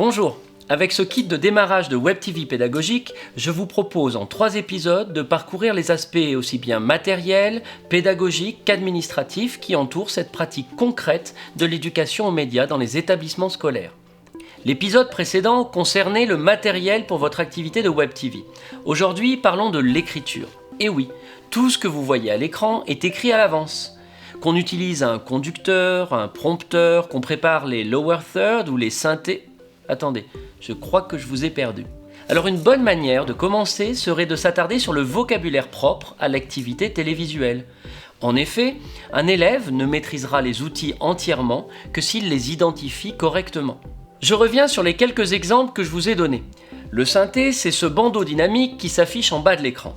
Bonjour, avec ce kit de démarrage de Web TV pédagogique, je vous propose en 3 épisodes de parcourir les aspects aussi bien matériels, pédagogiques qu'administratifs qui entourent cette pratique concrète de l'éducation aux médias dans les établissements scolaires. L'épisode précédent concernait le matériel pour votre activité de Web TV. Aujourd'hui, parlons de l'écriture. Et oui, tout ce que vous voyez à l'écran est écrit à l'avance. Qu'on utilise un conducteur, un prompteur, qu'on prépare les lower third ou les synthés... Attendez, je crois que je vous ai perdu. Alors une bonne manière de commencer serait de s'attarder sur le vocabulaire propre à l'activité télévisuelle. En effet, un élève ne maîtrisera les outils entièrement que s'il les identifie correctement. Je reviens sur les quelques exemples que je vous ai donnés. Le synthé, c'est ce bandeau dynamique qui s'affiche en bas de l'écran.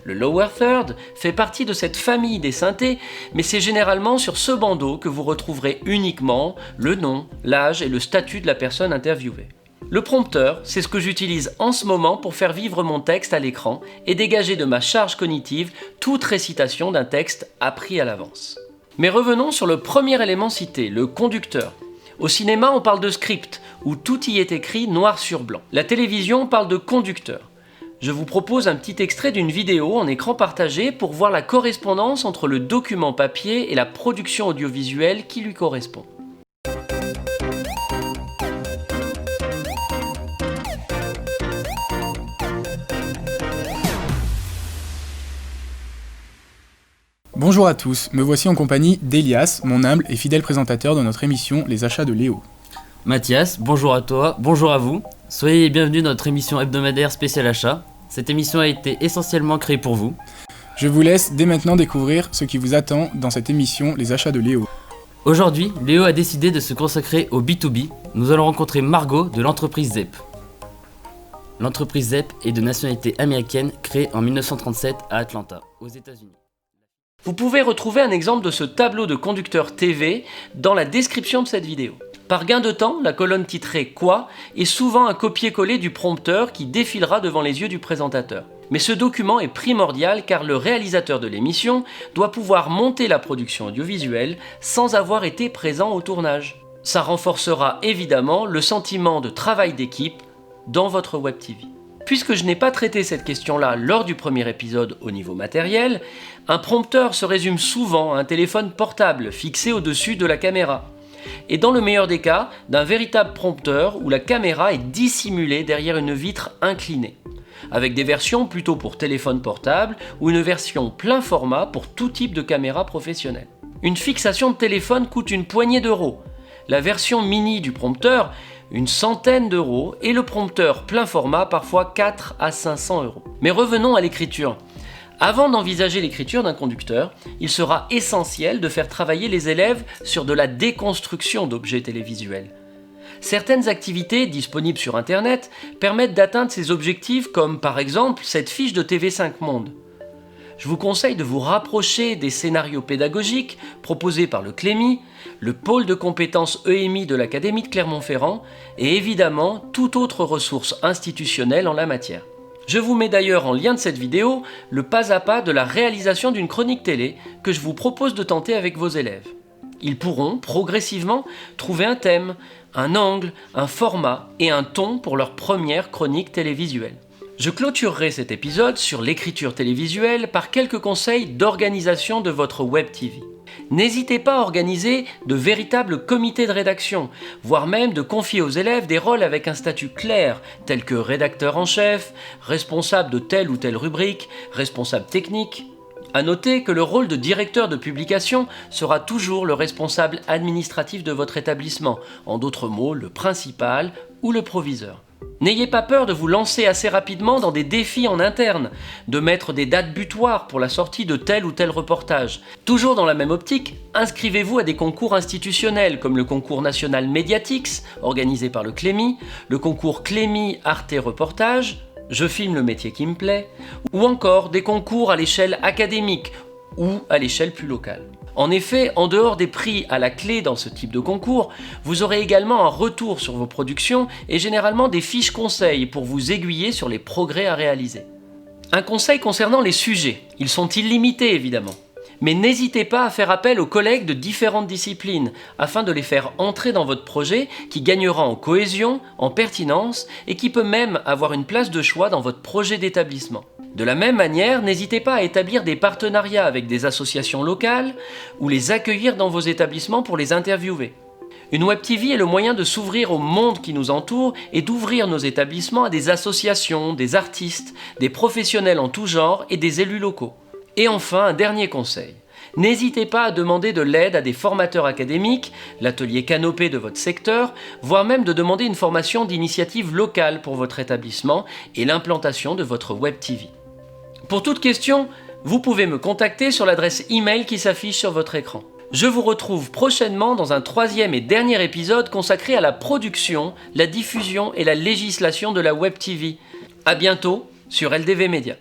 Le lower third fait partie de cette famille des synthés, mais c'est généralement sur ce bandeau que vous retrouverez uniquement le nom, l'âge et le statut de la personne interviewée. Le prompteur, c'est ce que j'utilise en ce moment pour faire vivre mon texte à l'écran et dégager de ma charge cognitive toute récitation d'un texte appris à l'avance. Mais revenons sur le premier élément cité, le conducteur. Au cinéma, on parle de script, où tout y est écrit noir sur blanc. La télévision parle de conducteur. Je vous propose un petit extrait d'une vidéo en écran partagé pour voir la correspondance entre le document papier et la production audiovisuelle qui lui correspond. Bonjour à tous, me voici en compagnie d'Elias, mon humble et fidèle présentateur de notre émission Les Achats de Léo. Mathias, bonjour à toi, bonjour à vous. Soyez les bienvenus dans notre émission hebdomadaire spéciale achat. Cette émission a été essentiellement créée pour vous. Je vous laisse dès maintenant découvrir ce qui vous attend dans cette émission Les Achats de Léo. Aujourd'hui, Léo a décidé de se consacrer au B2B. Nous allons rencontrer Margot de l'entreprise Zep. L'entreprise Zep est de nationalité américaine, créée en 1937 à Atlanta, aux États-Unis. Vous pouvez retrouver un exemple de ce tableau de conducteur TV dans la description de cette vidéo. Par gain de temps, la colonne titrée « Quoi » est souvent un copier-coller du prompteur qui défilera devant les yeux du présentateur. Mais ce document est primordial car le réalisateur de l'émission doit pouvoir monter la production audiovisuelle sans avoir été présent au tournage. Ça renforcera évidemment le sentiment de travail d'équipe dans votre Web TV. Puisque je n'ai pas traité cette question-là lors du premier épisode au niveau matériel, un prompteur se résume souvent à un téléphone portable fixé au-dessus de la caméra. Et dans le meilleur des cas, d'un véritable prompteur où la caméra est dissimulée derrière une vitre inclinée, avec des versions plutôt pour téléphone portable ou une version plein format pour tout type de caméra professionnelle. Une fixation de téléphone coûte une poignée d'euros, la version mini du prompteur une centaine d'euros et le prompteur plein format parfois 4 à 500 euros. Mais revenons à l'écriture. Avant d'envisager l'écriture d'un conducteur, il sera essentiel de faire travailler les élèves sur de la déconstruction d'objets télévisuels. Certaines activités disponibles sur Internet permettent d'atteindre ces objectifs comme par exemple cette fiche de TV5 Monde. Je vous conseille de vous rapprocher des scénarios pédagogiques proposés par le CLEMI, le pôle de compétences EMI de l'Académie de Clermont-Ferrand et évidemment toute autre ressource institutionnelle en la matière. Je vous mets d'ailleurs en lien de cette vidéo le pas à pas de la réalisation d'une chronique télé que je vous propose de tenter avec vos élèves. Ils pourront progressivement trouver un thème, un angle, un format et un ton pour leur première chronique télévisuelle. Je clôturerai cet épisode sur l'écriture télévisuelle par quelques conseils d'organisation de votre Web TV. N'hésitez pas à organiser de véritables comités de rédaction, voire même de confier aux élèves des rôles avec un statut clair, tels que rédacteur en chef, responsable de telle ou telle rubrique, responsable technique. À noter que le rôle de directeur de publication sera toujours le responsable administratif de votre établissement, en d'autres mots, le principal ou le proviseur. N'ayez pas peur de vous lancer assez rapidement dans des défis en interne, de mettre des dates butoirs pour la sortie de tel ou tel reportage. Toujours dans la même optique, inscrivez-vous à des concours institutionnels comme le concours national Mediatix, organisé par le CLEMI, le concours CLEMI Arte Reportage, Je filme le métier qui me plaît, ou encore des concours à l'échelle académique ou à l'échelle plus locale. En effet, en dehors des prix à la clé dans ce type de concours, vous aurez également un retour sur vos productions et généralement des fiches conseils pour vous aiguiller sur les progrès à réaliser. Un conseil concernant les sujets. Ils sont illimités évidemment. Mais n'hésitez pas à faire appel aux collègues de différentes disciplines afin de les faire entrer dans votre projet qui gagnera en cohésion, en pertinence et qui peut même avoir une place de choix dans votre projet d'établissement. De la même manière, n'hésitez pas à établir des partenariats avec des associations locales ou les accueillir dans vos établissements pour les interviewer. Une Web TV est le moyen de s'ouvrir au monde qui nous entoure et d'ouvrir nos établissements à des associations, des artistes, des professionnels en tout genre et des élus locaux. Et enfin, un dernier conseil. N'hésitez pas à demander de l'aide à des formateurs académiques, l'atelier Canopé de votre secteur, voire même de demander une formation d'initiative locale pour votre établissement et l'implantation de votre Web TV. Pour toute question, vous pouvez me contacter sur l'adresse email qui s'affiche sur votre écran. Je vous retrouve prochainement dans un 3e et dernier épisode consacré à la production, la diffusion et la législation de la Web TV. À bientôt sur LDV Media.